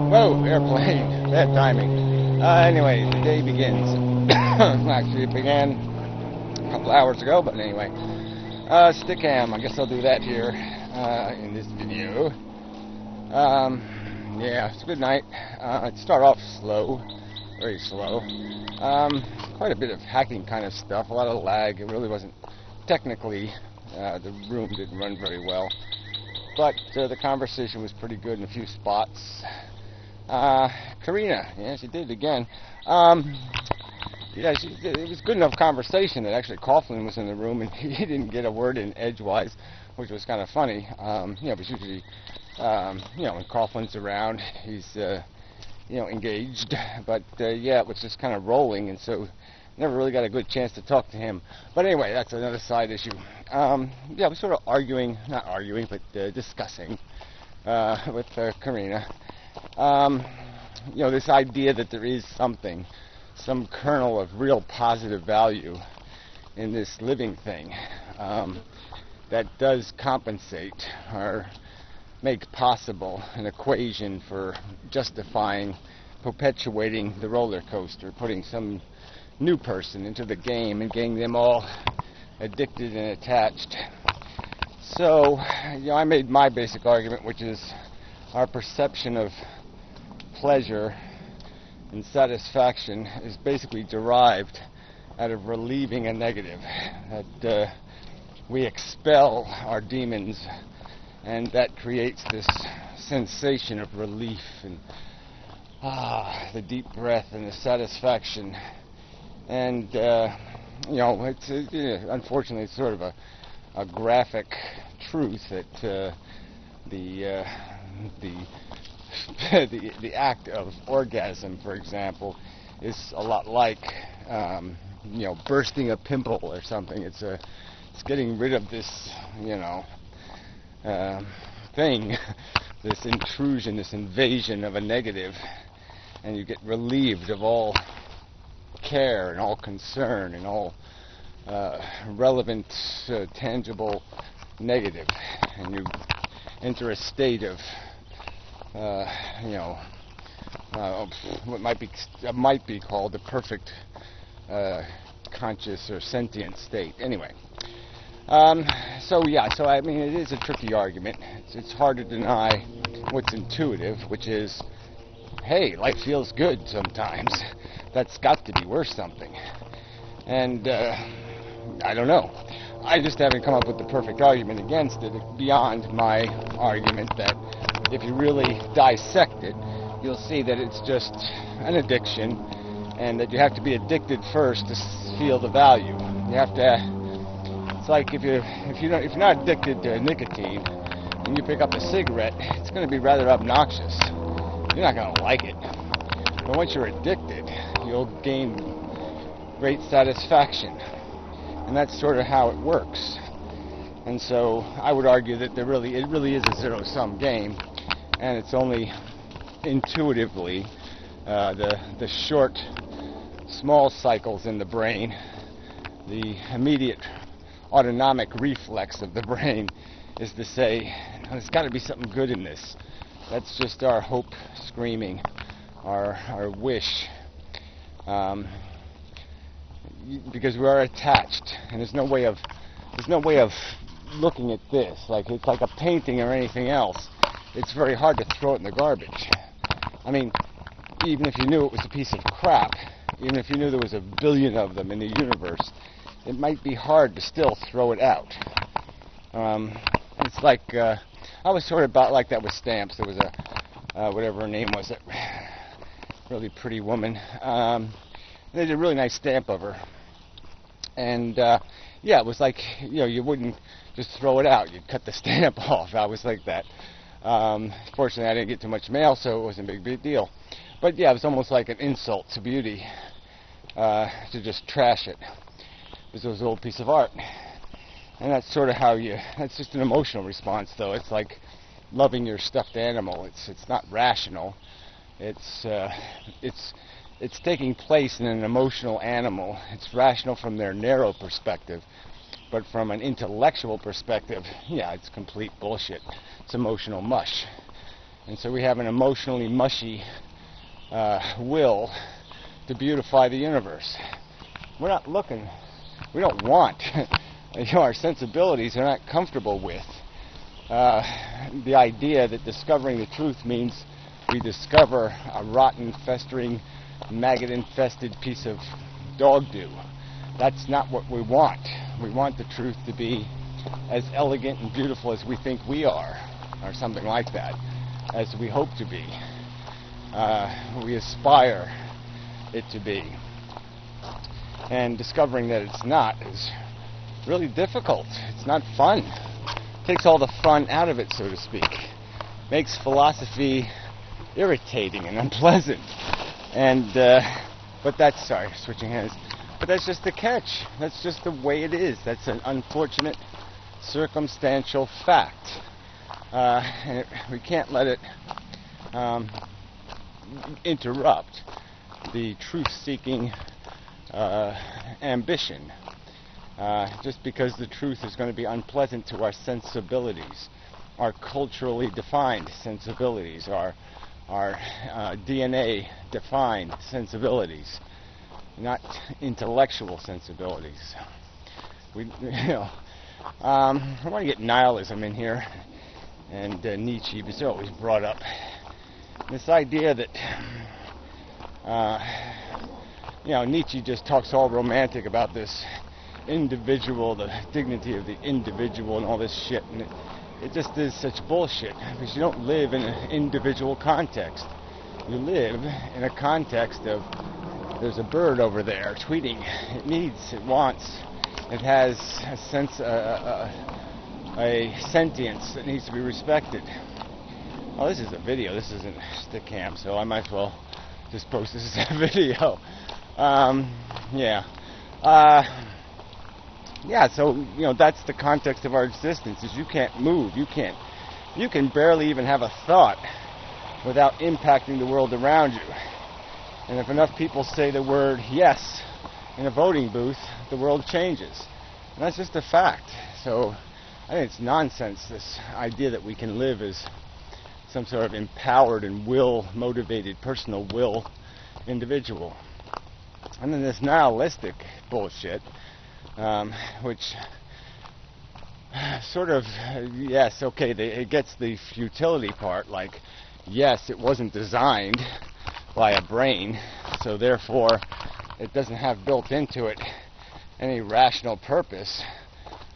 Whoa, airplane. Bad timing. Anyway, the day begins. Actually, it began a couple hours ago, but anyway. Stickam. I guess I'll do that here in this video. Yeah, it's a good night. It started off slow, very slow. Quite a bit of hacking kind of stuff, a lot of lag. It really wasn't technically, the room didn't run very well. But the conversation was pretty good in a few spots. Karina, yeah, she did it again. Yeah, it was good enough conversation that actually Coughlin was in the room and he didn't get a word in edgewise, which was kind of funny. But usually, when Coughlin's around, he's, engaged. But, yeah, it was just kind of rolling, and so never really got a good chance to talk to him. But anyway, that's another side issue. Yeah, we're sort of not arguing, but discussing with Karina. This idea that there is some kernel of real positive value in this living thing that does compensate or make possible an equation for justifying, perpetuating the roller coaster, putting some new person into the game and getting them all addicted and attached. So, I made my basic argument, which is our perception of pleasure and satisfaction is basically derived out of relieving a negative. That we expel our demons, and that creates this sensation of relief and the deep breath and the satisfaction. And it's unfortunately it's sort of a graphic truth that the act of orgasm, for example, is a lot like bursting a pimple or something. It's getting rid of this thing, this intrusion, this invasion of a negative, and you get relieved of all care and all concern and all relevant, tangible negative, and you enter a state of what might be called the perfect conscious or sentient state. Anyway, so I mean, it is a tricky argument. It's hard to deny what's intuitive, which is, hey, life feels good sometimes. That's got to be worth something. And I don't know. I just haven't come up with the perfect argument against it beyond my argument that if you really dissect it, you'll see that it's just an addiction, and that you have to be addicted first to feel the value. You have to. It's like if you're not addicted to nicotine and you pick up a cigarette, it's going to be rather obnoxious. You're not going to like it. But once you're addicted, you'll gain great satisfaction, and that's sort of how it works. And so I would argue that it really is a zero-sum game, and it's only intuitively the short, small cycles in the brain, the immediate autonomic reflex of the brain is to say, there's got to be something good in this. That's just our hope screaming, our wish, because we are attached, and there's no way of looking at this like it's like a painting or anything else. It's very hard to throw it in the garbage. I mean, even if you knew it was a piece of crap, even if you knew there was a billion of them in the universe, it might be hard to still throw it out. It's like, I was sort of about like that with stamps. There was a, whatever her name was, that really pretty woman. They did a really nice stamp of her. And, yeah, it was like, you wouldn't just throw it out. You'd cut the stamp off. I was like that. Fortunately, I didn't get too much mail, so it wasn't a big deal. But, yeah, it was almost like an insult to beauty to just trash it. Because it was an old piece of art. And that's sort of how that's just an emotional response, though. It's like loving your stuffed animal. It's not rational. It's taking place in an emotional animal. It's rational from their narrow perspective. But from an intellectual perspective, yeah, it's complete bullshit. It's emotional mush. And so we have an emotionally mushy will to beautify the universe. We're not looking, we don't want, our sensibilities are not comfortable with the idea that discovering the truth means we discover a rotten, festering, maggot-infested piece of dog do. That's not what we want. We want the truth to be as elegant and beautiful as we think we are, or something like that, as we hope to be. We aspire it to be. And discovering that it's not is really difficult. It's not fun. It takes all the fun out of it, so to speak. Makes philosophy irritating and unpleasant. And, but that's, sorry, switching hands. But that's just the catch. That's just the way it is. That's an unfortunate circumstantial fact. And we can't let it interrupt the truth-seeking ambition. Just because the truth is going to be unpleasant to our sensibilities, our culturally defined sensibilities, our DNA-defined sensibilities, not intellectual sensibilities. I want to get nihilism in here, and Nietzsche, because they're always brought up. This idea that, Nietzsche just talks all romantic about this individual, the dignity of the individual and all this shit, and it just is such bullshit, because you don't live in an individual context. You live in a context of, there's a bird over there tweeting, it needs, it wants, it has a sense, a sentience that needs to be respected. Oh, this is a video, this isn't Stickam, so I might as well just post this as a video. So, that's the context of our existence, is you can't move, you can barely even have a thought without impacting the world around you. And if enough people say the word yes in a voting booth, the world changes. And that's just a fact. So I think it's nonsense, this idea that we can live as some sort of empowered and will-motivated, personal will individual. And then this nihilistic bullshit, which sort of, yes, okay, it gets the futility part, like, yes, it wasn't designed by a brain, so therefore it doesn't have built into it any rational purpose.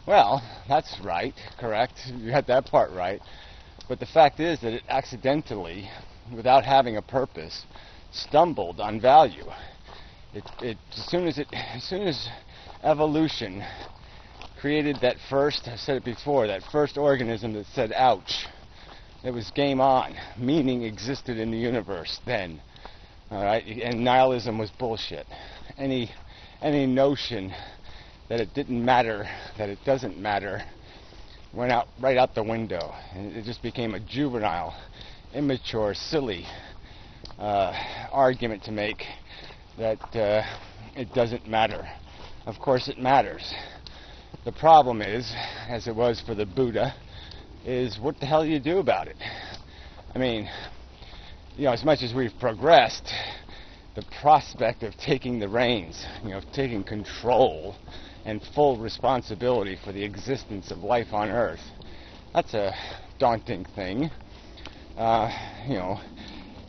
Well, that's right, correct, you got that part right, but the fact is that it accidentally, without having a purpose, stumbled on value. As soon as evolution created that first, I said it before, that first organism that said ouch, it was game on. Meaning existed in the universe then. Alright, and nihilism was bullshit. Any notion that it didn't matter, that it doesn't matter, went right out the window. And it just became a juvenile, immature, silly argument to make that it doesn't matter. Of course it matters. The problem is, as it was for the Buddha, is what the hell do you do about it? I mean, as much as we've progressed, the prospect of taking the reins, taking control and full responsibility for the existence of life on Earth, that's a daunting thing.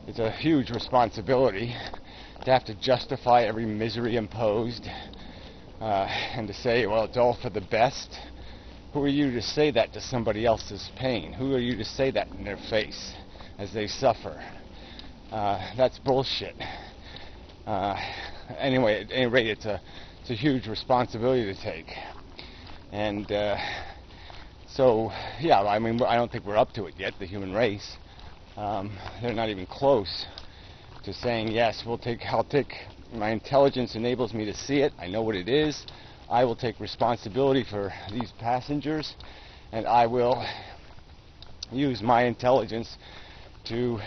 It's a huge responsibility to have to justify every misery imposed, and to say, well, it's all for the best. Who are you to say that to somebody else's pain? Who are you to say that in their face as they suffer? That's bullshit. Anyway, at any rate, it's a huge responsibility to take. And so, I don't think we're up to it yet, the human race. They're not even close to saying, yes, I'll take, my intelligence enables me to see it, I know what it is, I will take responsibility for these passengers, and I will use my intelligence to,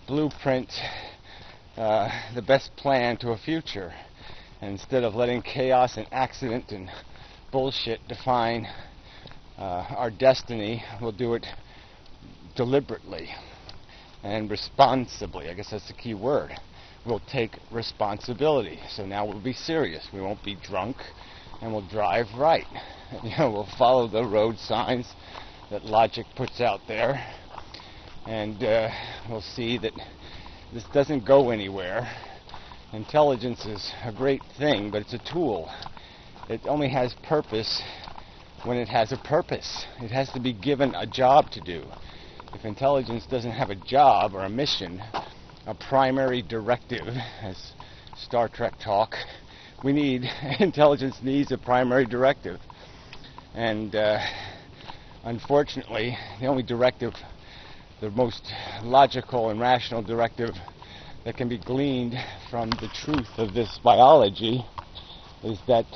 blueprint the best plan to a future. And instead of letting chaos and accident and bullshit define our destiny, we'll do it deliberately and responsibly. I guess that's the key word. We'll take responsibility. So now we'll be serious. We won't be drunk, and we'll drive right. We'll follow the road signs that logic puts out there, and we'll see that this doesn't go anywhere. Intelligence is a great thing, but it's a tool. It only has purpose when it has a purpose. It has to be given a job to do. If intelligence doesn't have a job or a mission, a primary directive, as Star Trek talk, intelligence needs a primary directive. And unfortunately, the only directive, the most logical and rational directive that can be gleaned from the truth of this biology is that